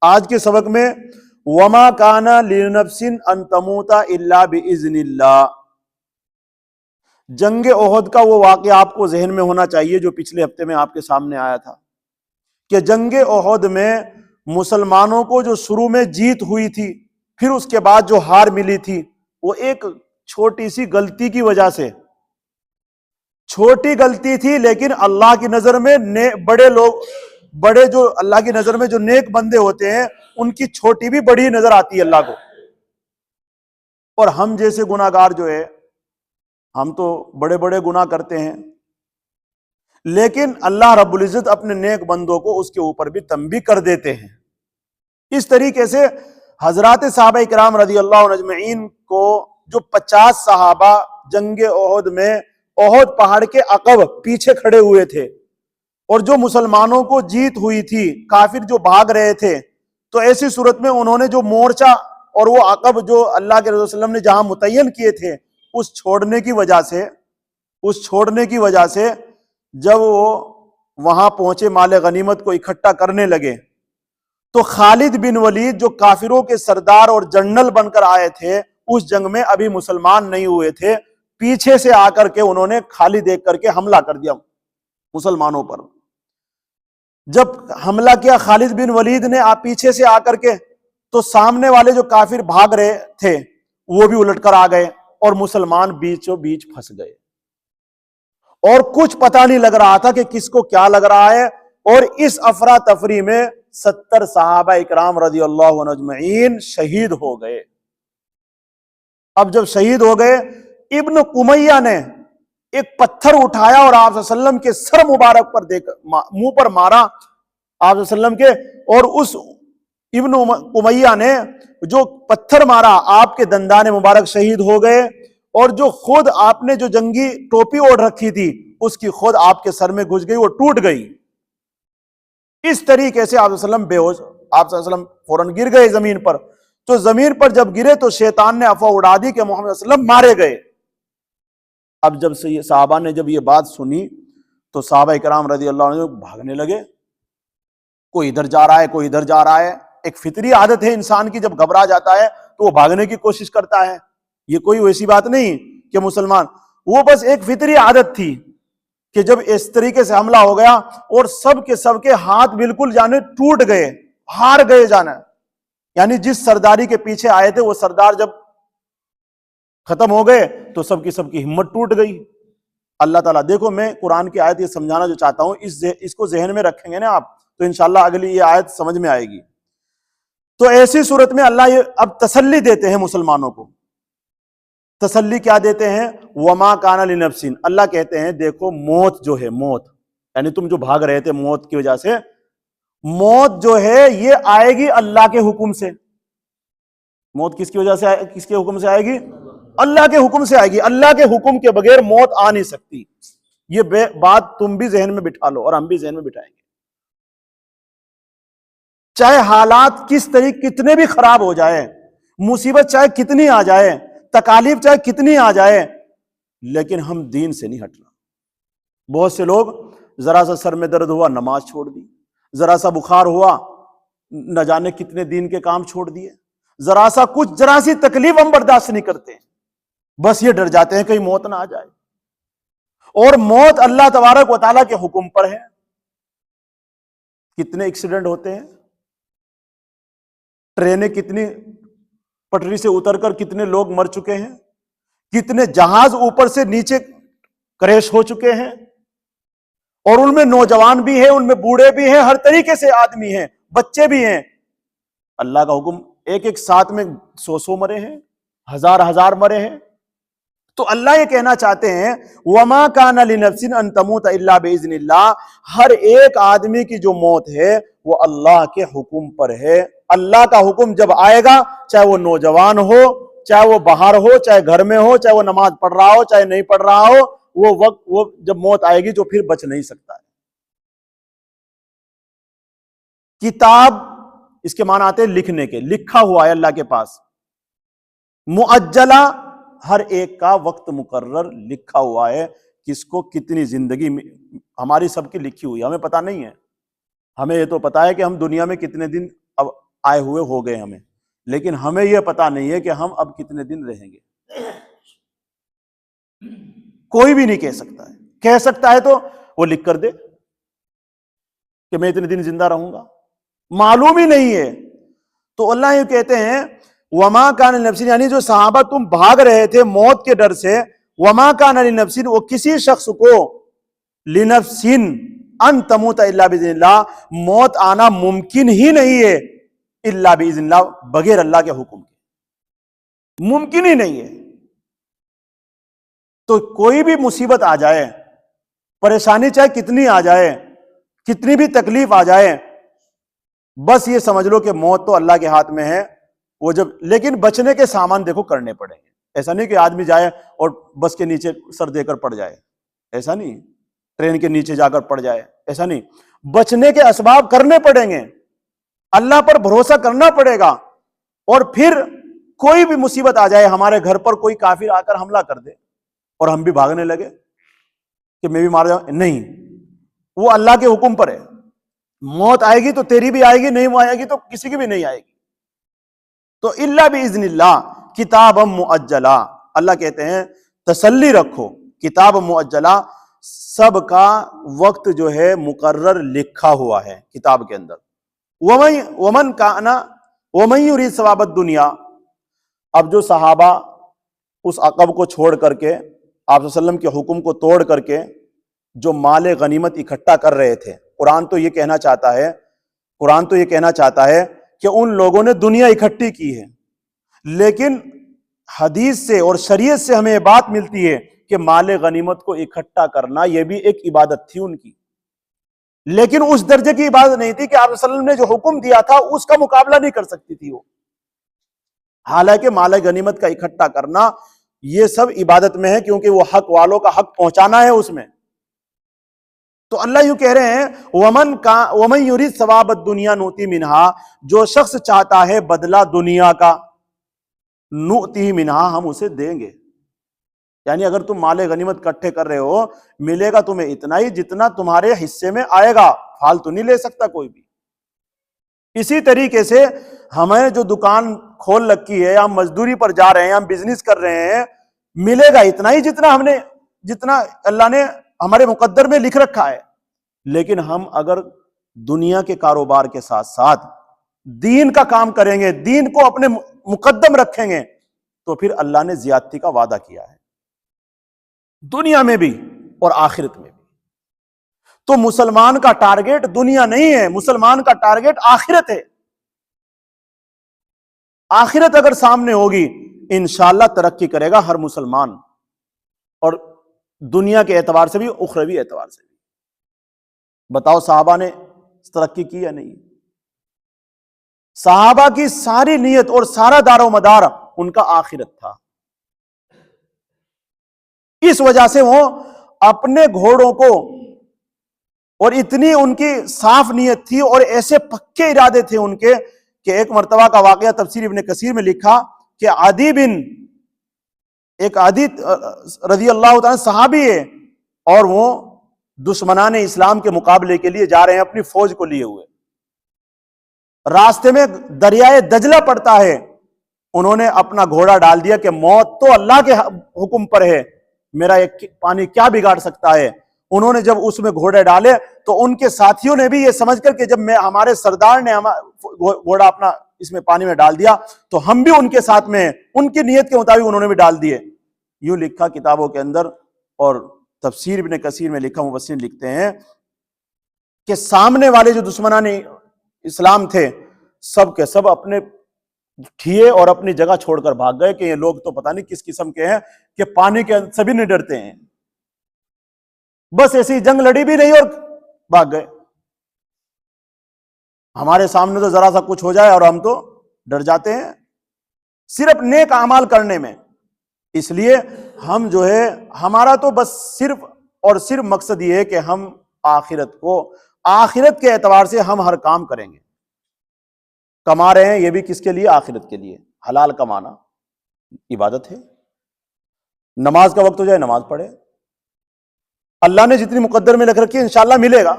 آج کے سبق میں وما کان لنفس ان تموت الا باذن اللہ، جنگ احد کا وہ واقعہ آپ کو ذہن میں ہونا چاہیے جو پچھلے ہفتے میں آپ کے سامنے آیا تھا کہ جنگ احد میں مسلمانوں کو جو شروع میں جیت ہوئی تھی، پھر اس کے بعد جو ہار ملی تھی، وہ ایک چھوٹی سی غلطی کی وجہ سے، چھوٹی غلطی تھی لیکن اللہ کی نظر میں بڑے جو اللہ کی نظر میں جو نیک بندے ہوتے ہیں ان کی چھوٹی بھی بڑی نظر آتی ہے اللہ کو. اور ہم جیسے گناہگار جو ہے، ہم تو بڑے بڑے گناہ کرتے ہیں، لیکن اللہ رب العزت اپنے نیک بندوں کو اس کے اوپر بھی تنبیہ کر دیتے ہیں. اس طریقے سے حضرات صحابہ کرام رضی اللہ عنہ اجمعین کو جو 50 صحابہ جنگ احد میں احد پہاڑ کے عقب پیچھے کھڑے ہوئے تھے، اور جو مسلمانوں کو جیت ہوئی تھی، کافر جو بھاگ رہے تھے، تو ایسی صورت میں انہوں نے جو مورچہ اور وہ عقب جو اللہ کے رسول صلی اللہ علیہ وسلم نے جہاں متعین کیے تھے، اس چھوڑنے کی وجہ سے جب وہ وہاں پہنچے مال غنیمت کو اکٹھا کرنے لگے، تو خالد بن ولید جو کافروں کے سردار اور جنرل بن کر آئے تھے، اس جنگ میں ابھی مسلمان نہیں ہوئے تھے، پیچھے سے آ کر کے انہوں نے خالی دیکھ کر کے حملہ کر دیا مسلمانوں پر. جب حملہ کیا خالد بن ولید نے پیچھے سے آ کر کے، تو سامنے والے جو کافر بھاگ رہے تھے وہ بھی الٹ کر آ گئے اور مسلمان بیچوں بیچ پھنس گئے، اور کچھ پتہ نہیں لگ رہا تھا کہ کس کو کیا لگ رہا ہے. اور اس افراتفری میں 70 صحابہ اکرام رضی اللہ عنہ اجمعین شہید ہو گئے. اب جب شہید ہو گئے، ابن امیہ نے ایک پتھر اٹھایا اور آپ صلی اللہ علیہ وسلم کے سر مبارک پر منہ پر مارا آپ صلی اللہ علیہ وسلم کے، اور اس ابن امیہ نے جو پتھر مارا آپ کے دندان مبارک شہید ہو گئے، اور جو خود آپ نے جو جنگی ٹوپی اوڑھ رکھی تھی اس کی خود آپ کے سر میں گھس گئی، وہ ٹوٹ گئی. اس طریقے سے آپ صلی اللہ علیہ وسلم بے ہوش، آپ صلی اللہ علیہ وسلم فوراً گر گئے زمین پر. تو زمین پر جب گرے تو شیطان نے افواہ اڑا دی کہ محمد صلی اللہ علیہ وسلم مارے گئے. اب جب سے صحابہ نے جب یہ بات سنی تو صحابہ کرام رضی اللہ عنہ بھاگنے لگے، کوئی ادھر جا رہا ہے، کوئی ادھر جا رہا ہے. ایک فطری عادت ہے انسان کی، جب گھبرا جاتا ہے تو وہ بھاگنے کی کوشش کرتا ہے. یہ کوئی ویسی بات نہیں کہ مسلمان، وہ بس ایک فطری عادت تھی کہ جب اس طریقے سے حملہ ہو گیا اور سب کے ہاتھ بالکل جانے ٹوٹ گئے، ہار گئے جانا، یعنی جس سرداری کے پیچھے آئے تھے وہ سردار جب ختم ہو گئے تو سب کی ہمت ٹوٹ گئی. اللہ تعالیٰ، دیکھو میں قرآن کی آیت یہ سمجھانا جو چاہتا ہوں، اس کو ذہن میں رکھیں گے نا آپ تو انشاءاللہ اگلی یہ آیت سمجھ میں آئے گی. تو ایسی صورت میں اللہ یہ اب تسلی دیتے ہیں مسلمانوں کو. تسلی کیا دیتے ہیں؟ وما کان لنفس، اللہ کہتے ہیں دیکھو موت جو ہے، موت یعنی تم جو بھاگ رہے تھے موت کی وجہ سے، موت جو ہے یہ آئے گی اللہ کے حکم سے. موت کس کی وجہ سے کس کے حکم سے آئے گی؟ اللہ کے حکم سے آئے گی. اللہ کے حکم کے بغیر موت آ نہیں سکتی. یہ بات تم بھی ذہن میں بٹھا لو اور ہم بھی ذہن میں بٹھائیں گے. چاہے حالات کس طریقے کتنے بھی خراب ہو جائے، مصیبت چاہے کتنی آ جائے، تکالیف چاہے کتنی آ جائے، لیکن ہم دین سے نہیں ہٹنا. بہت سے لوگ ذرا سا سر میں درد ہوا نماز چھوڑ دی، ذرا سا بخار ہوا نہ جانے کتنے دین کے کام چھوڑ دیے، ذرا سی تکلیف ہم برداشت نہیں کرتے، بس یہ ڈر جاتے ہیں کہیں موت نہ آ جائے. اور موت اللہ تبارک و تعالیٰ کے حکم پر ہے. کتنے ایکسیڈنٹ ہوتے ہیں، ٹرینیں کتنی پٹری سے اتر کر کتنے لوگ مر چکے ہیں، کتنے جہاز اوپر سے نیچے کریش ہو چکے ہیں، اور ان میں نوجوان بھی ہیں، ان میں بوڑھے بھی ہیں، ہر طریقے سے آدمی ہیں، بچے بھی ہیں. اللہ کا حکم، ایک ساتھ میں 100 مرے ہیں، 1000 مرے ہیں. تو اللہ یہ کہنا چاہتے ہیں وما کان لنفس ان تموت الا باذن اللہ، ہر ایک آدمی کی جو موت ہے وہ اللہ کے حکم پر ہے. اللہ کا حکم جب آئے گا، چاہے وہ نوجوان ہو، چاہے وہ باہر ہو، چاہے گھر میں ہو، چاہے وہ نماز پڑھ رہا ہو، چاہے نہیں پڑھ رہا ہو، وہ وقت وہ جب موت آئے گی تو پھر بچ نہیں سکتا ہے. کتاب اس کے معنی آتے ہیں لکھنے کے، لکھا ہوا ہے اللہ کے پاس. معجلہ، ہر ایک کا وقت مقرر لکھا ہوا ہے، کس کو کتنی زندگی میں، ہماری سب کی لکھی ہوئی ہے، ہمیں پتہ نہیں ہے. ہمیں یہ تو پتا ہے کہ ہم دنیا میں کتنے دن اب آئے ہوئے ہو گئے ہمیں، لیکن ہمیں یہ پتا نہیں ہے کہ ہم اب کتنے دن رہیں گے. کوئی بھی نہیں کہہ سکتا ہے. کہہ سکتا ہے تو وہ لکھ کر دے کہ میں اتنے دن زندہ رہوں گا، معلوم ہی نہیں ہے. تو اللہ یہ کہتے ہیں وما کان لنفس، یعنی جو صحابہ تم بھاگ رہے تھے موت کے ڈر سے، وما کان لنفس، وہ کسی شخص کو، لنفس ان تموت الا باذن اللہ، موت آنا ممکن ہی نہیں ہے، الا باذن اللہ، بغیر اللہ کے حکم کے، ممکن ہی نہیں ہے. تو کوئی بھی مصیبت آ جائے، پریشانی چاہے کتنی آ جائے، کتنی بھی تکلیف آ جائے، بس یہ سمجھ لو کہ موت تو اللہ کے ہاتھ میں ہے. وہ جب، لیکن بچنے کے سامان دیکھو کرنے پڑیں گے. ایسا نہیں کہ آدمی جائے اور بس کے نیچے سر دے کر پڑ جائے، ایسا نہیں. ٹرین کے نیچے جا کر پڑ جائے، ایسا نہیں. بچنے کے اسباب کرنے پڑیں گے، اللہ پر بھروسہ کرنا پڑے گا. اور پھر کوئی بھی مصیبت آ جائے، ہمارے گھر پر کوئی کافر آ کر حملہ کر دے اور ہم بھی بھاگنے لگے کہ میں بھی مار جاؤں، نہیں، وہ اللہ کے حکم پر ہے. موت آئے گی تو تیری بھی آئے گی، نہیں وہ آئے گی تو کسی کی بھی نہیں آئے گی. تو الا باذن اللہ کتابا مؤجلا، اللہ کہتے ہیں تسلی رکھو، کتاب مؤجلا، سب کا وقت جو ہے مقرر لکھا ہوا ہے کتاب کے اندر. ومن یرید ثواب الدنیا، اب جو صحابہ اس عقب کو چھوڑ کر کے، آپ صلی اللہ علیہ وسلم کے حکم کو توڑ کر کے جو مال غنیمت اکٹھا کر رہے تھے، قرآن تو یہ کہنا چاہتا ہے کہ ان لوگوں نے دنیا اکٹھی کی ہے، لیکن حدیث سے اور شریعت سے ہمیں یہ بات ملتی ہے کہ مال غنیمت کو اکٹھا کرنا یہ بھی ایک عبادت تھی ان کی، لیکن اس درجے کی عبادت نہیں تھی کہ آپ صلی اللہ علیہ وسلم نے جو حکم دیا تھا اس کا مقابلہ نہیں کر سکتی تھی وہ. حالانکہ مال غنیمت کا اکٹھا کرنا یہ سب عبادت میں ہے، کیونکہ وہ حق والوں کا حق پہنچانا ہے اس میں. تو اللہ یوں کہہ رہے ہیں ومن یرید ثواب الدنیا نؤتی منہا، جو شخص چاہتا ہے بدلہ دنیا کا، نؤتی منہا، ہم اسے دیں گے. یعنی اگر تم مال غنیمت اکٹھے کر رہے ہو، ملے گا تمہیں اتنا ہی جتنا تمہارے حصے میں آئے گا، فالتو نہیں لے سکتا کوئی بھی. اسی طریقے سے ہمیں جو دکان کھول رکھی ہے، ہم مزدوری پر جا رہے ہیں، ہم بزنس کر رہے ہیں، ملے گا اتنا ہی جتنا اللہ نے ہمارے مقدر میں لکھ رکھا ہے. لیکن ہم اگر دنیا کے کاروبار کے ساتھ ساتھ دین کا کام کریں گے، دین کو اپنے مقدم رکھیں گے، تو پھر اللہ نے زیادتی کا وعدہ کیا ہے دنیا میں بھی اور آخرت میں بھی. تو مسلمان کا ٹارگٹ دنیا نہیں ہے، مسلمان کا ٹارگٹ آخرت ہے. آخرت اگر سامنے ہوگی انشاءاللہ ترقی کرے گا ہر مسلمان، اور دنیا کے اعتبار سے بھی، اخروی اعتبار سے بھی. بتاؤ صحابہ نے ترقی کی یا نہیں؟ صحابہ کی ساری نیت اور سارا دار و مدار ان کا آخرت تھا. اس وجہ سے وہ اپنے گھوڑوں کو، اور اتنی ان کی صاف نیت تھی اور ایسے پکے ارادے تھے ان کے، کہ ایک مرتبہ کا واقعہ تفسیر ابن کثیر میں لکھا کہ عدی رضی اللہ تعالی صحابی ہے، اور وہ دشمنان اسلام کے مقابلے کے لیے جا رہے ہیں اپنی فوج کو لیے ہوئے. راستے میں دریائے دجلہ پڑتا ہے، انہوں نے اپنا گھوڑا ڈال دیا کہ موت تو اللہ کے حکم پر ہے، میرا ایک پانی کیا بگاڑ سکتا ہے. انہوں نے جب اس میں گھوڑے ڈالے تو ان کے ساتھیوں نے بھی یہ سمجھ کر کہ جب ہمارے سردار نے گھوڑا اپنا اس میں پانی میں ڈال دیا تو ہم بھی ان کے ساتھ میں ہیں، ان کی نیت کے مطابق انہوں نے بھی ڈال دیے. یوں لکھا کتابوں کے اندر، اور تفسیر ابن کثیر میں لکھا، مفسرین لکھتے ہیں کہ سامنے والے جو دشمنان اسلام تھے سب کے سب اپنے ٹھیے اور اپنی جگہ چھوڑ کر بھاگ گئے کہ یہ لوگ تو پتہ نہیں کس قسم کے ہیں کہ پانی کے سبھی نہیں ڈرتے ہیں. بس ایسی جنگ لڑی بھی نہیں اور بھاگ گئے. ہمارے سامنے تو ذرا سا کچھ ہو جائے اور ہم تو ڈر جاتے ہیں صرف نیک اعمال کرنے میں. اس لیے ہم جو ہے ہمارا تو بس صرف اور صرف مقصد یہ ہے کہ ہم آخرت کے اعتبار سے ہم ہر کام کریں گے. کما رہے ہیں یہ بھی کس کے لیے؟ آخرت کے لیے. حلال کمانا عبادت ہے. نماز کا وقت ہو جائے نماز پڑھے، اللہ نے جتنی مقدر میں لکھ رکھی ہے انشاءاللہ ملے گا،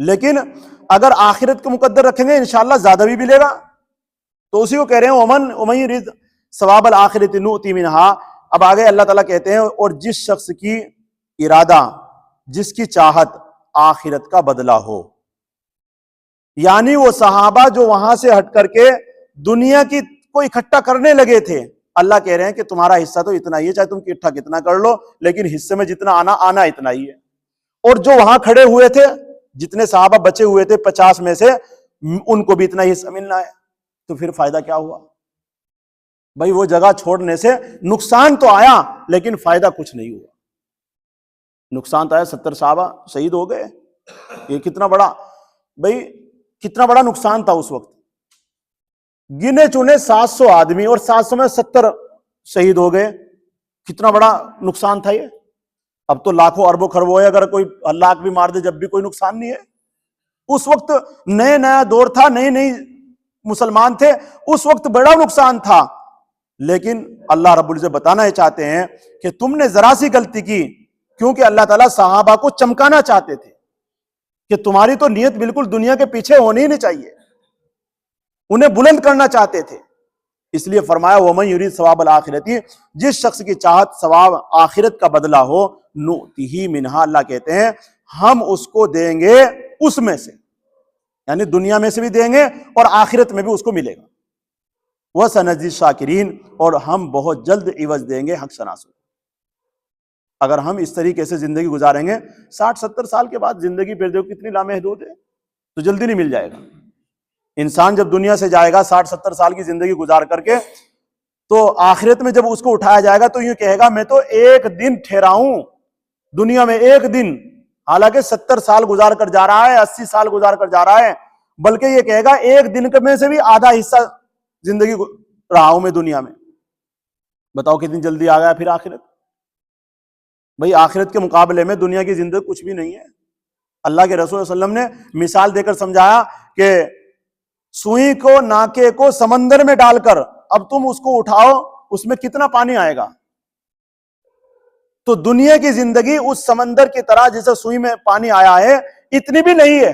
لیکن اگر آخرت کو مقدر رکھیں گے انشاءاللہ زیادہ بھی ملے گا. تو اسی کو کہہ رہے ہیں ومن یرید ثواب الآخرۃ نؤتی منہا. اب آگے اللہ تعالیٰ کہتے ہیں اور جس شخص کی ارادہ، جس کی چاہت آخرت کا بدلہ ہو. یعنی وہ صحابہ جو وہاں سے ہٹ کر کے دنیا کی کو اکٹھا کرنے لگے تھے، اللہ کہہ رہے ہیں کہ تمہارا حصہ تو اتنا ہی ہے، چاہے تم اکٹھا کتنا کر لو، لیکن حصے میں جتنا آنا اتنا ہی ہے. اور جو وہاں کھڑے ہوئے تھے، جتنے صحابہ بچے ہوئے تھے 50 میں سے، ان کو بھی اتنا ہی حصہ ملنا ہے. تو پھر فائدہ کیا ہوا بھائی؟ وہ جگہ چھوڑنے سے نقصان تو آیا لیکن فائدہ کچھ نہیں ہوا. نقصان تو آیا، 70 صحابہ شہید ہو گئے. یہ کتنا بڑا نقصان تھا اس وقت. گنے چنے 700 آدمی اور 700 میں 70 شہید ہو گئے. کتنا بڑا نقصان تھا یہ. اب تو لاکھوں اربوں خربوں ہے، اگر کوئی لاکھ بھی مار دے جب بھی کوئی نقصان نہیں ہے. اس وقت نیا دور تھا، نئی مسلمان تھے، اس وقت بڑا نقصان تھا. لیکن اللہ رب العزت بتانا یہ چاہتے ہیں کہ تم نے ذرا سی غلطی کی، کیونکہ اللہ تعالیٰ صحابہ کو چمکانا چاہتے تھے کہ تمہاری تو نیت بالکل دنیا کے پیچھے ہونی ہی نہیں چاہیے. انہیں بلند کرنا چاہتے تھے، اس لیے فرمایا وَمَن يُرِيدْ ثَوَابَ الْآخِرَةِ. جس شخص کی چاہت ثواب آخرت کا بدلہ ہو، نُؤْتِهِ مِنْهَا. اللہ کہتے ہیں ہم اس کو دیں گے اس میں سے، یعنی دنیا میں سے بھی دیں گے اور آخرت میں بھی اس کو ملے گا. وَسَنَجْزِي الشَّاكِرِينَ. اور ہم بہت جلد عوض دیں گے حق شناسوں. اگر ہم اس طریقے سے زندگی گزاریں گے 60-70 سال کے بعد زندگی پھر دیکھو کتنی لامحدود ہے، تو جلدی نہیں مل جائے گا. انسان جب دنیا سے جائے گا 60-70 سال کی زندگی گزار کر کے، تو آخرت میں جب اس کو اٹھایا جائے گا تو یہ کہے گا میں تو ایک دن ٹھہرا ہوں دنیا میں، ایک دن. حالانکہ 70 سال گزار کر جا رہا ہے، 80 سال گزار کر جا رہا ہے، بلکہ یہ کہے گا ایک دن میں سے بھی آدھا حصہ زندگی رہا ہوں میں دنیا میں. بتاؤ کتنی جلدی آ گیا پھر آخرت. بھئی آخرت کے مقابلے میں دنیا کی زندگی کچھ بھی نہیں ہے. اللہ کے رسول صلی اللہ علیہ وسلم نے مثال دے کر سمجھایا کہ سوئی کو، ناکے کو سمندر میں ڈال کر اب تم اس کو اٹھاؤ، اس میں کتنا پانی آئے گا. تو دنیا کی زندگی اس سمندر کی طرح جیسے سوئی میں پانی آیا ہے اتنی بھی نہیں ہے.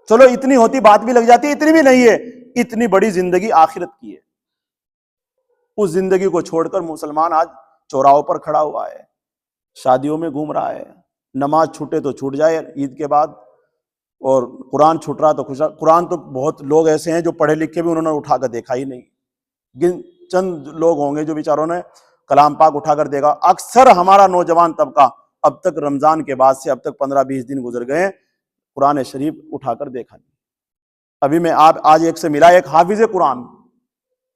چلو اتنی ہوتی بات بھی لگ جاتی، اتنی بھی نہیں ہے. اتنی بڑی زندگی آخرت کی ہے. اس زندگی کو چھوڑ کر مسلمان آج چوراہوں پر کھڑا ہوا ہے، شادیوں میں گھوم رہا ہے. نماز چھوٹے تو چھوٹ جائے عید کے بعد، اور قرآن چھوٹ رہا تو خوش. قرآن تو بہت لوگ ایسے ہیں جو پڑھے لکھے بھی انہوں نے اٹھا کر دیکھا ہی نہیں. چند لوگ ہوں گے جو بیچاروں نے کلام پاک اٹھا کر دیکھا. اکثر ہمارا نوجوان طبقہ اب تک رمضان کے بعد سے اب تک 15-20 دن گزر گئے، قرآن شریف اٹھا کر دیکھا نہیں. ابھی میں آج ایک سے ملا، ایک حافظ قرآن.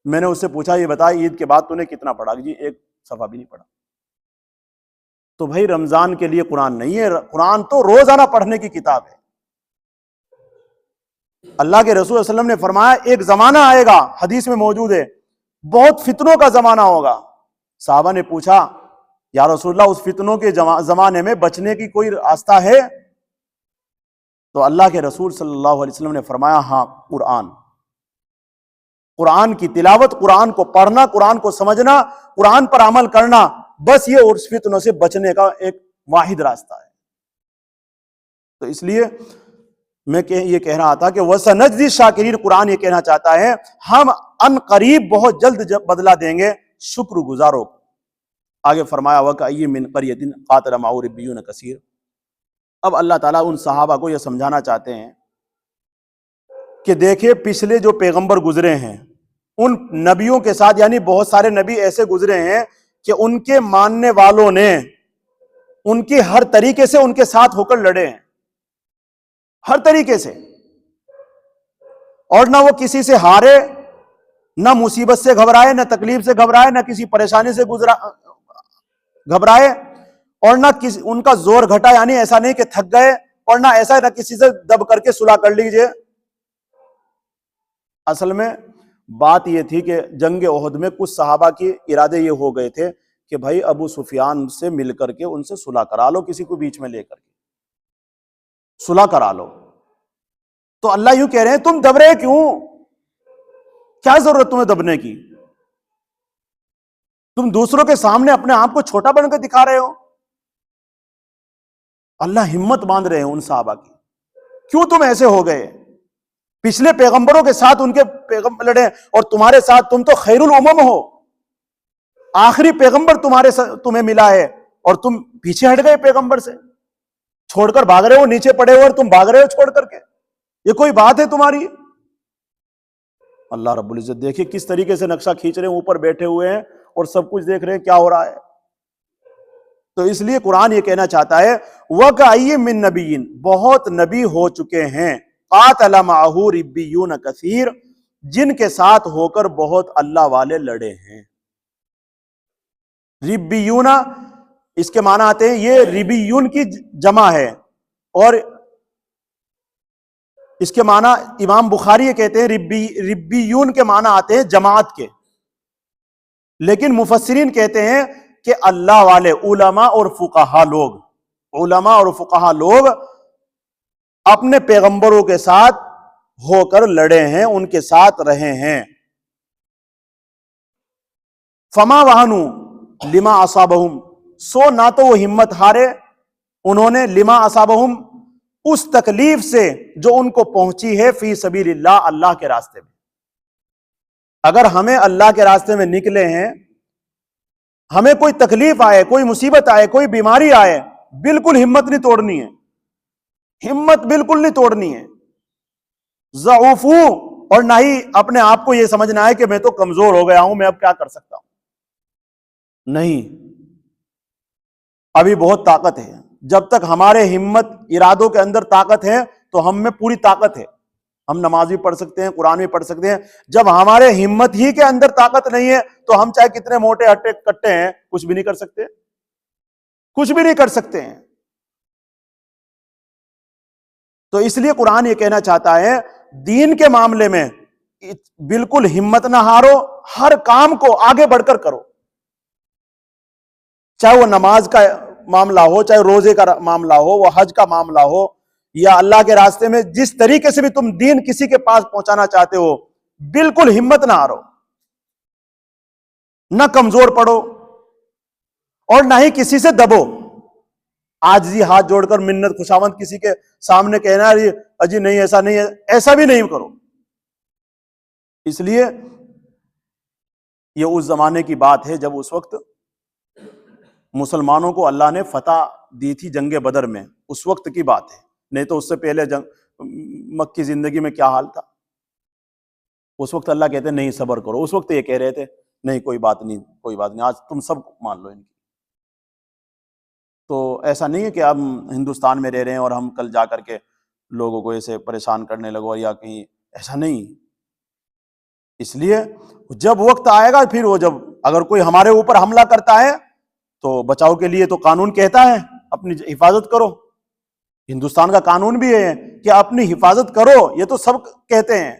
میں نے اس سے پوچھا یہ بتا عید کے بعد تو نے کتنا پڑھا؟ جی ایک صفحہ بھی نہیں پڑھا. تو بھائی رمضان کے لیے قرآن نہیں ہے، قرآن تو روزانہ پڑھنے کی کتاب ہے. اللہ کے رسول صلی اللہ علیہ وسلم نے فرمایا ایک زمانہ آئے گا، حدیث میں موجود ہے، بہت فتنوں کا زمانہ ہوگا. صحابہ نے پوچھا یا رسول اللہ اس فتنوں کے زمانے میں بچنے کی کوئی راستہ ہے؟ تو اللہ کے رسول صلی اللہ علیہ وسلم نے فرمایا ہاں، قرآن کی تلاوت، قرآن کو پڑھنا، قرآن کو سمجھنا، قرآن پر عمل کرنا، بس یہ اس فتنوں سے بچنے کا ایک واحد راستہ ہے. تو اس لیے میں یہ کہہ رہا تھا کہ وَسَنَجْزِي الشَّاكِرِينَ. قرآن یہ کہنا چاہتا ہے ہم ان قریب بہت جلد بدلہ دیں گے شکر گزاروں کو. آگے فرمایا وَكَأَيٍّ مِّن قَرْيَةٍ قَاتَلَ مَعَهُ رِبِّيُّونَ كَثِيرٌ. اب اللہ تعالیٰ ان صحابہ کو یہ سمجھانا چاہتے ہیں کہ دیکھیں پچھلے جو پیغمبر گزرے ہیں ان نبیوں کے ساتھ، یعنی بہت سارے نبی ایسے گزرے ہیں کہ ان کے ماننے والوں نے ان کی ہر طریقے سے ان کے ساتھ ہو کر لڑے ہیں، ہر طریقے سے. اور نہ وہ کسی سے ہارے، نہ مصیبت سے گھبرائے، نہ تکلیف سے گھبرائے، نہ کسی پریشانی سے گھبرائے، اور نہ ان کا زور گھٹا، یعنی ایسا نہیں کہ تھک گئے، اور نہ ایسا نہ کسی سے دب کر کے صلح کر لیجئے. اصل میں بات یہ تھی کہ جنگ احد میں کچھ صحابہ کے ارادے یہ ہو گئے تھے کہ بھائی ابو سفیان سے مل کر کے ان سے صلح کرا لو، کسی کو بیچ میں لے کر کے صلح کرا لو. تو اللہ یوں کہہ رہے ہیں تم دب رہے کیوں؟ کیا ضرورت تمہیں دبنے کی؟ تم دوسروں کے سامنے اپنے آپ کو چھوٹا بن کر دکھا رہے ہو. اللہ ہمت باندھ رہے ہیں ان صحابہ کی کیوں تم ایسے ہو گئے؟ پچھلے پیغمبروں کے ساتھ ان کے پیغمبر لڑے اور تمہارے ساتھ تم تو خیر الامم ہو، آخری پیغمبر تمہیں ملا ہے اور تم پیچھے ہٹ گئے پیغمبر سے، چھوڑ کر بھاگ رہے ہو، نیچے پڑے ہو اور تم بھاگ رہے ہو چھوڑ کر کے، یہ کوئی بات ہے تمہاری؟ اللہ رب العزت دیکھیں کس طریقے سے نقشہ کھینچ رہے ہیں، اوپر بیٹھے ہوئے ہیں اور سب کچھ دیکھ رہے ہیں کیا ہو رہا ہے۔ تو اس لیے قرآن یہ کہنا چاہتا ہے وَكَأَيٍّ مِّن نَبِيٍّ، بہت نبی ہو چکے ہیں، قَاتَلَ مَعَهُ رِبِّيُّونَ كَثِيرٌ، جن کے ساتھ ہو کر بہت اللہ والے لڑے ہیں۔ ربیون اس کے معنی آتے ہیں، یہ ربیون کی جمع ہے، اور اس کے معنی امام بخاری یہ کہتے ہیں ربیون کے معنی آتے ہیں جماعت کے، لیکن مفسرین کہتے ہیں کہ اللہ والے علماء اور فقہا لوگ، علماء اور فقہا لوگ اپنے پیغمبروں کے ساتھ ہو کر لڑے ہیں، ان کے ساتھ رہے ہیں۔ فما وہنوا لما اصابہم، سو نہ تو وہ ہمت ہارے انہوں نے، لما اصابہم اس تکلیف سے جو ان کو پہنچی ہے، فی سبیل اللہ، اللہ کے راستے میں۔ اگر ہمیں اللہ کے راستے میں نکلے ہیں، ہمیں کوئی تکلیف آئے، کوئی مصیبت آئے، کوئی بیماری آئے، بالکل ہمت نہیں توڑنی ہے، ہمت بالکل نہیں توڑنی ہے۔ ضعفو، اور نہ ہی اپنے آپ کو یہ سمجھنا ہے کہ میں تو کمزور ہو گیا ہوں، میں اب کیا کر سکتا ہوں، نہیں، ابھی بہت طاقت ہے۔ جب تک ہمارے ہمت ارادوں کے اندر طاقت ہے تو ہم میں پوری طاقت ہے، ہم نماز بھی پڑھ سکتے ہیں، قرآن بھی پڑھ سکتے ہیں۔ جب ہمارے ہمت ہی کے اندر طاقت نہیں ہے تو ہم چاہے کتنے موٹے ہٹے کٹے ہیں، کچھ بھی نہیں کر سکتے، کچھ بھی نہیں کر سکتے ہیں۔ تو اس لیے قرآن یہ کہنا چاہتا ہے دین کے معاملے میں بالکل ہمت نہ ہارو، ہر کام کو آگے بڑھ کر کرو، چاہے وہ نماز کا معاملہ ہو، چاہے روزے کا معاملہ ہو، وہ حج کا معاملہ ہو، یا اللہ کے راستے میں جس طریقے سے بھی تم دین کسی کے پاس پہنچانا چاہتے ہو، بالکل ہمت نہ ہارو، نہ کمزور پڑو اور نہ ہی کسی سے دبو۔ عاجزی ہاتھ جوڑ کر منت خوشامد کسی کے سامنے کہنا ہے اجی نہیں ایسا نہیں ہے، ایسا بھی نہیں کرو۔ اس لیے یہ اس زمانے کی بات ہے جب اس وقت مسلمانوں کو اللہ نے فتح دی تھی جنگ بدر میں، اس وقت کی بات ہے، نہیں تو اس سے پہلے مکی زندگی میں کیا حال تھا۔ اس وقت اللہ کہتے ہیں نہیں صبر کرو، اس وقت یہ کہہ رہے تھے نہیں کوئی بات نہیں، کوئی بات نہیں، آج تم سب مان لو ان کی۔ تو ایسا نہیں ہے کہ ہم ہندوستان میں رہ رہے ہیں اور ہم کل جا کر کے لوگوں کو ایسے پریشان کرنے لگو یا کہیں، ایسا نہیں۔ اس لیے جب وقت آئے گا پھر وہ، جب اگر کوئی ہمارے اوپر حملہ کرتا ہے تو بچاؤ کے لیے تو قانون کہتا ہے اپنی حفاظت کرو، ہندوستان کا قانون بھی ہے کہ اپنی حفاظت کرو، یہ تو سب کہتے ہیں،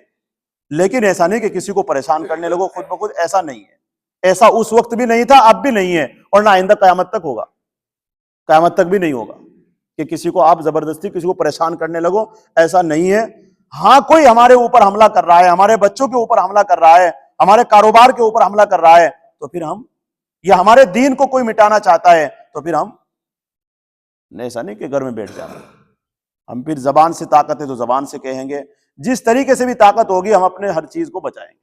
لیکن ایسا نہیں کہ کسی کو پریشان کرنے لگو خود بخود، ایسا نہیں ہے۔ ایسا اس وقت بھی نہیں تھا، اب بھی نہیں ہے، اور نہ آئندہ قیامت تک ہوگا، قیامت تک بھی نہیں ہوگا کہ کسی کو آپ زبردستی کسی کو پریشان کرنے لگو، ایسا نہیں ہے۔ ہاں کوئی ہمارے اوپر حملہ کر رہا ہے، ہمارے بچوں کے اوپر حملہ کر رہا ہے، ہمارے کاروبار کے اوپر حملہ کر رہا ہے، تو پھر ہم، یا ہمارے دین کو کوئی مٹانا چاہتا ہے تو پھر ہم، ایسا نہیں کہ گھر میں بیٹھ جانا، ہم پھر زبان سے طاقت ہے تو زبان سے کہیں گے، جس طریقے سے بھی طاقت ہوگی ہم اپنے ہر چیز کو بچائیں گے،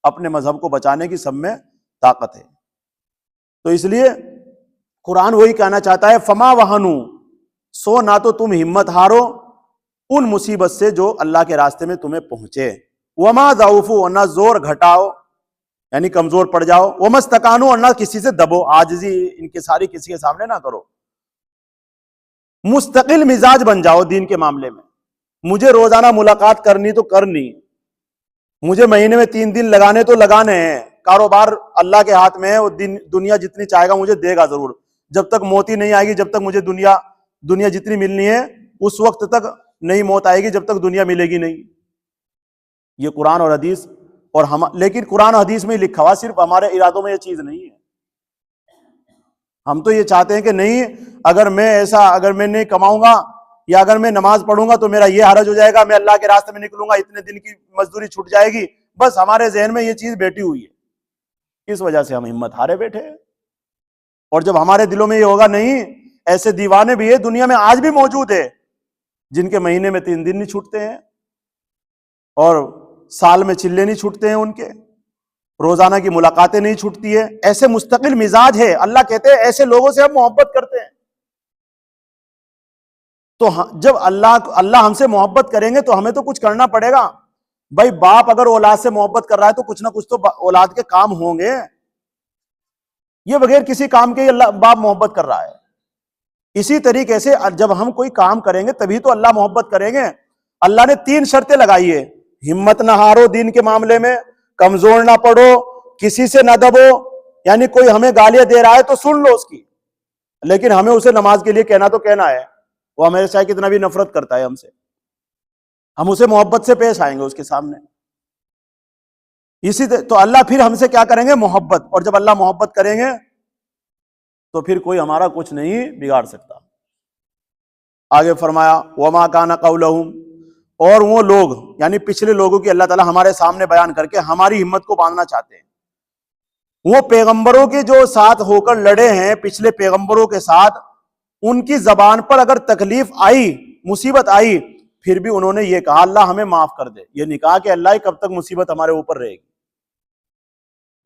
اپنے مذہب کو بچانے کی سب میں طاقت ہے۔ تو اس لیے قرآن وہی کہنا چاہتا ہے فما وہنوا، سو نہ تو تم ہمت ہارو ان مصیبت سے جو اللہ کے راستے میں تمہیں پہنچے، وما ضعفوا، اور نہ زور گھٹاؤ یعنی کمزور پڑ جاؤ، وما استکانوا، اور نہ کسی سے دبو، عاجزی انکساری کسی کے سامنے نہ کرو، مستقل مزاج بن جاؤ دین کے معاملے میں۔ مجھے روزانہ ملاقات کرنی تو کرنی، مجھے مہینے میں 3 دن لگانے تو لگانے ہیں، کاروبار اللہ کے ہاتھ میں ہے، وہ دنیا جتنی چاہے گا مجھے دے گا ضرور، جب تک موت ہی نہیں آئے گی، جب تک مجھے دنیا جتنی ملنی ہے اس وقت تک نہیں موت آئے گی، جب تک دنیا ملے گی نہیں۔ یہ قرآن اور حدیث، اور لیکن قرآن و حدیث میں لکھا ہوا، صرف ہمارے ارادوں میں یہ چیز نہیں ہے۔ ہم تو یہ چاہتے ہیں کہ نہیں، اگر میں نہیں کماؤں گا یا اگر میں نماز پڑھوں گا تو میرا یہ حرج ہو جائے گا، میں اللہ کے راستے میں نکلوں گا اتنے دن کی مزدوری چھوٹ جائے گی، بس ہمارے ذہن میں یہ چیز بیٹھی ہوئی ہے، اس وجہ سے ہم ہمت ہارے بیٹھے ہیں۔ اور جب ہمارے دلوں میں یہ ہوگا نہیں، ایسے دیوانے بھی ہے دنیا میں آج بھی موجود ہے جن کے مہینے میں 3 دن نہیں چھوٹتے ہیں اور سال میں چلے نہیں چھوٹتے ہیں، ان کے روزانہ کی ملاقاتیں نہیں چھوٹتی ہے، ایسے مستقل مزاج ہے۔ اللہ کہتے ہیں ایسے لوگوں سے ہم محبت کرتے ہیں۔ تو جب اللہ ہم سے محبت کریں گے تو ہمیں تو کچھ کرنا پڑے گا۔ بھائی باپ اگر اولاد سے محبت کر رہا ہے تو کچھ نہ کچھ تو اولاد کے کام ہوں گے، یہ بغیر کسی کام کے اللہ باپ محبت کر رہا ہے۔ اسی طریقے سے جب ہم کوئی کام کریں گے تبھی تو اللہ محبت کریں گے۔ اللہ نے 3 شرطیں لگائی ہے، ہمت نہ ہارو دین کے معاملے میں، کمزور نہ پڑو، کسی سے نہ دبو، یعنی کوئی ہمیں گالیاں دے رہا ہے تو سن لو اس کی، لیکن ہمیں اسے نماز کے لیے کہنا تو کہنا ہے، وہ ہمیں چاہے کتنا بھی نفرت کرتا ہے ہم سے، ہم اسے محبت سے پیش آئیں گے اس کے سامنے۔ اسی تو اللہ پھر ہم سے کیا کریں گے؟ محبت، اور جب اللہ محبت کریں گے تو پھر کوئی ہمارا کچھ نہیں بگاڑ سکتا۔ آگے فرمایا وما کان قولہم، اور وہ لوگ یعنی پچھلے لوگوں کی اللہ تعالیٰ ہمارے سامنے بیان کر کے ہماری ہمت کو باندھنا چاہتے ہیں۔ وہ پیغمبروں کے جو ساتھ ہو کر لڑے ہیں، پچھلے پیغمبروں کے ساتھ، ان کی زبان پر اگر تکلیف آئی، مصیبت آئی، پھر بھی انہوں نے یہ کہا اللہ ہمیں معاف کر دے۔ یہ نہیں کہا کہ اللہ کب تک مصیبت ہمارے اوپر رہے گی،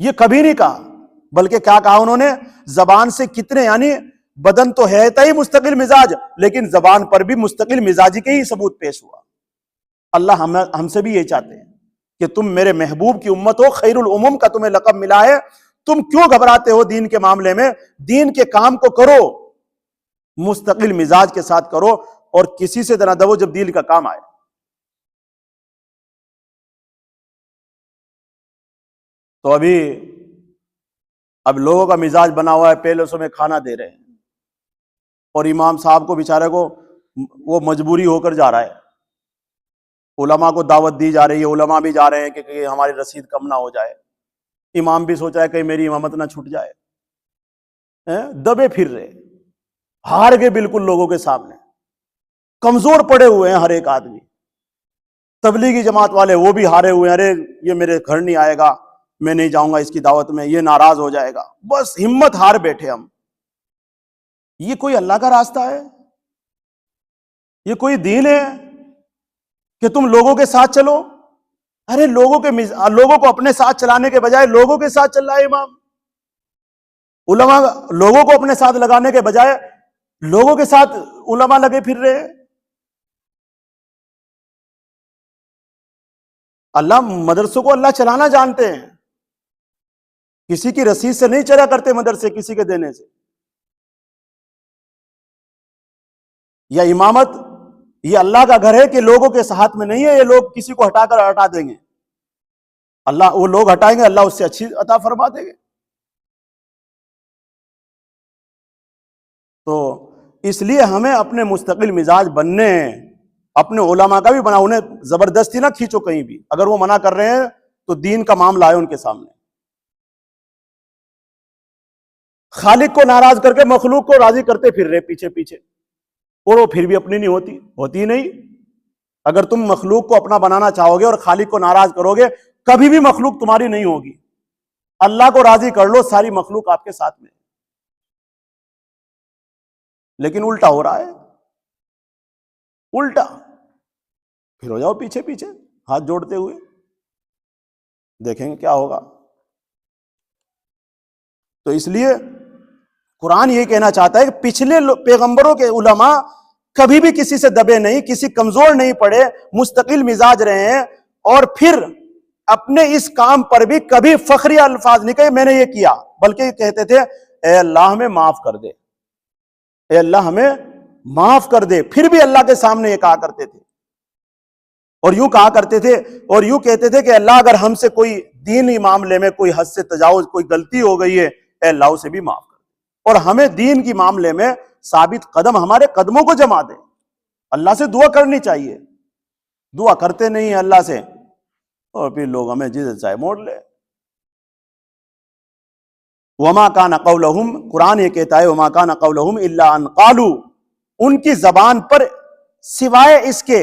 یہ کبھی نہیں کہا، بلکہ کیا کہا انہوں نے؟ زبان سے کتنے، یعنی بدن تو ہے ہی مستقل مزاج، لیکن زبان پر بھی مستقل مزاجی کے ہی ثبوت پیش ہوا۔ اللہ ہم سے بھی یہ چاہتے ہیں کہ تم میرے محبوب کی امت ہو، خیر الامم کا تمہیں لقب ملا ہے، تم کیوں گھبراتے ہو دین کے معاملے میں؟ دین کے کام کو کرو، مستقل مزاج کے ساتھ کرو، اور کسی سے نہ دبو جب دین کا کام آئے۔ تو اب لوگوں کا مزاج بنا ہوا ہے، پیلسوں میں کھانا دے رہے ہیں، اور امام صاحب کو بیچارے کو وہ مجبوری ہو کر جا رہا ہے، علماء کو دعوت دی جا رہی ہے، علماء بھی جا رہے ہیں کہ ہماری رسید کم نہ ہو جائے، امام بھی سوچا ہے کہیں میری امامت نہ چھوٹ جائے، دبے پھر رہے، ہار گئے بالکل لوگوں کے سامنے، کمزور پڑے ہوئے ہیں ہر ایک آدمی۔ تبلیغی جماعت والے وہ بھی ہارے ہوئے ہیں، ارے یہ میرے گھر نہیں آئے گا، میں نہیں جاؤں گا اس کی دعوت میں، یہ ناراض ہو جائے گا، بس ہمت ہار بیٹھے ہم۔ یہ کوئی اللہ کا راستہ ہے؟ یہ کوئی دین ہے کہ تم لوگوں کے ساتھ چلو؟ ارے لوگوں کو اپنے ساتھ چلانے کے بجائے لوگوں کے ساتھ چل رہا ہے امام، علماء لوگوں کو اپنے ساتھ لگانے کے بجائے لوگوں کے ساتھ علماء لگے پھر رہے ہیں۔ اللہ مدرسوں کو اللہ چلانا جانتے ہیں، کسی کی رسید سے نہیں چلا کرتے مدرسے، کسی کے دینے سے۔ یا امامت یہ اللہ کا گھر ہے کہ لوگوں کے ہاتھ میں نہیں ہے، یہ لوگ کسی کو ہٹا کر ہٹا دیں گے، اللہ وہ لوگ ہٹائیں گے، اللہ اس سے اچھی عطا فرما دیں گے۔ تو اس لیے ہمیں اپنے مستقل مزاج بننے ہیں، اپنے علماء کا بھی بنا، انہیں زبردستی نہ کھینچو کہیں بھی، اگر وہ منع کر رہے ہیں تو دین کا معاملہ ہے ان کے سامنے۔ خالق کو ناراض کر کے مخلوق کو راضی کرتے پھر رہے پیچھے پیچھے، اور وہ پھر بھی اپنی نہیں ہوتی نہیں۔ اگر تم مخلوق کو اپنا بنانا چاہو گے اور خالق کو ناراض کرو گے، کبھی بھی مخلوق تمہاری نہیں ہوگی۔ اللہ کو راضی کر لو، ساری مخلوق آپ کے ساتھ میں۔ لیکن الٹا ہو رہا ہے، الٹا، پھر ہو جاؤ پیچھے پیچھے ہاتھ جوڑتے ہوئے، دیکھیں گے کیا ہوگا۔ تو اس لیے قرآن یہ کہنا چاہتا ہے کہ پچھلے پیغمبروں کے علماء کبھی بھی کسی سے دبے نہیں، کسی کمزور نہیں پڑے، مستقل مزاج رہے ہیں، اور پھر اپنے اس کام پر بھی کبھی فخری الفاظ نہیں کہے میں نے یہ کیا، بلکہ یہ کہتے تھے اے اللہ ہمیں معاف کر دے، اے اللہ ہمیں معاف کر دے۔ پھر بھی اللہ کے سامنے یہ کہا کرتے تھے، اور یوں کہا کرتے تھے، اور یوں کہتے تھے کہ اللہ اگر ہم سے کوئی دینی معاملے میں کوئی حد سے تجاوز، کوئی غلطی ہو گئی ہے، اے اللہ اسے بھی معاف کر دے، اور ہمیں دین کی معاملے میں ثابت قدم، ہمارے قدموں کو جما دے۔ اللہ سے دعا کرنی چاہیے، دعا کرتے نہیں ہیں اللہ سے، اور پھر لوگ ہمیں جسے چاہے موڑ لے۔ وما کان قولہم، قرآن یہ کہتا ہے وما کان قولہم الا ان قالوا، ان کی زبان پر سوائے اس کے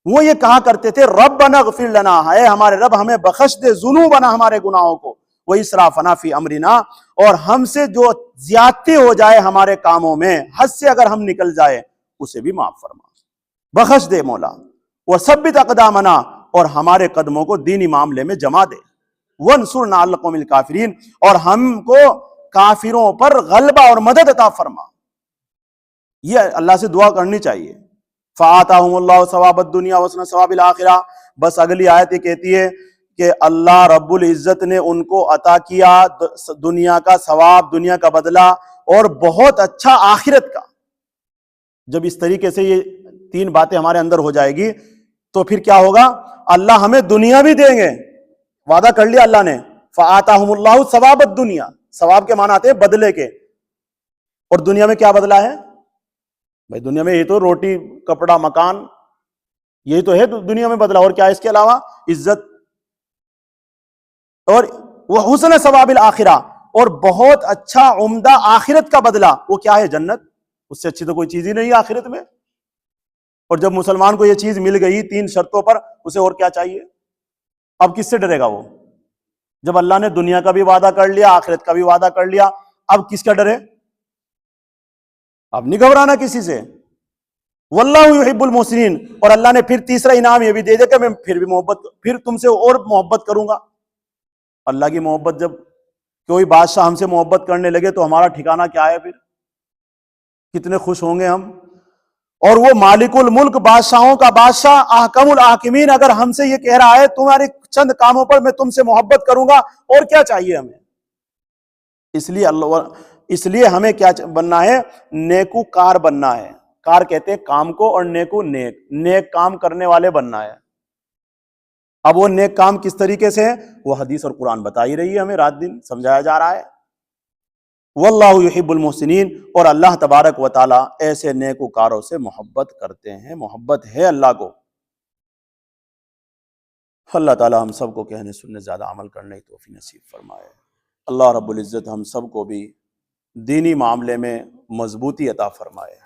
وہ یہ کہا کرتے تھے ربنا اغفر لنا، ہے ہمارے رب ہمیں بخش دے ذنوبنا، ہمارے گناہوں کو، واسرافنا فی امرنا، اور ہم سے جو زیادتی ہو جائے ہمارے کاموں میں، حد سے اگر ہم نکل جائے اسے بھی معاف فرما۔ بخش دے مولا، وثبت اقدامنا، اور ہمارے قدموں کو دینی معاملے میں جما دے، وانصرنا علی القوم الکافرین، اور ہم کو کافروں پر غلبہ اور مدد عطا فرما۔ یہ اللہ سے دعا کرنی چاہیے۔ فآتاہم اللہ ثواب الدنیا وحسن ثواب الآخرہ، بس اگلی آیت یہ کہتی ہے کہ اللہ رب العزت نے ان کو عطا کیا دنیا کا ثواب، دنیا کا بدلہ، اور بہت اچھا آخرت کا۔ جب اس طریقے سے یہ تین باتیں ہمارے اندر ہو جائے گی تو پھر کیا ہوگا؟ اللہ ہمیں دنیا بھی دیں گے، وعدہ کر لیا اللہ نے، فآتاہم اللہ ثواب الدنیا، ثواب کے معنی آتے ہیں بدلے کے، اور دنیا میں کیا بدلہ ہے بھائی؟ دنیا میں یہ تو روٹی کپڑا مکان، یہی تو ہے دنیا میں بدلہ، اور کیا ہے اس کے علاوہ؟ عزت، اور وہ حسن ثواب الآخرہ، اور بہت اچھا عمدہ آخرت کا بدلہ، وہ کیا ہے؟ جنت۔ اس سے اچھی تو کوئی چیز ہی نہیں ہے آخرت میں۔ اور جب مسلمان کو یہ چیز مل گئی تین شرطوں پر، اسے اور کیا چاہیے؟ اب کس سے ڈرے گا وہ؟ جب اللہ نے دنیا کا بھی وعدہ کر لیا، آخرت کا بھی وعدہ کر لیا، اب کس کا ڈرے؟ اب نہیں گھبرانا کسی سے۔ واللہ یحب المحسنین، اور اللہ نے پھر تیسرا انعام یہ بھی دے دیا کہ میں پھر تم سے اور محبت کروں گا۔ اللہ کی محبت، جب کوئی بادشاہ ہم سے محبت کرنے لگے تو ہمارا ٹھکانہ کیا ہے؟ پھر کتنے خوش ہوں گے ہم۔ اور وہ مالک الملک، بادشاہوں کا بادشاہ، احکم الحاکمین، اگر ہم سے یہ کہہ رہا ہے تمہارے چند کاموں پر میں تم سے محبت کروں گا، اور کیا چاہیے ہمیں؟ اس لیے ہمیں کیا بننا ہے؟ نیکوکار بننا ہے۔ کار کہتے ہیں کام کو، اور نیک کام کرنے والے بننا ہے۔ اب وہ نیک کام کس طریقے سے ہے؟ وہ حدیث اور قرآن بتا ہی رہی ہے ہمیں، رات دن سمجھایا جا رہا ہے۔ واللہ یحب المحسنین، اور اللہ تبارک و تعالی ایسے نیکوکاروں سے محبت کرتے ہیں، محبت ہے اللہ کو۔ اللہ تعالی ہم سب کو کہنے سننے زیادہ عمل کرنے کی توفیق نصیب فرمائے۔ اللہ رب العزت ہم سب کو بھی دینی معاملے میں مضبوطی عطا فرمائے۔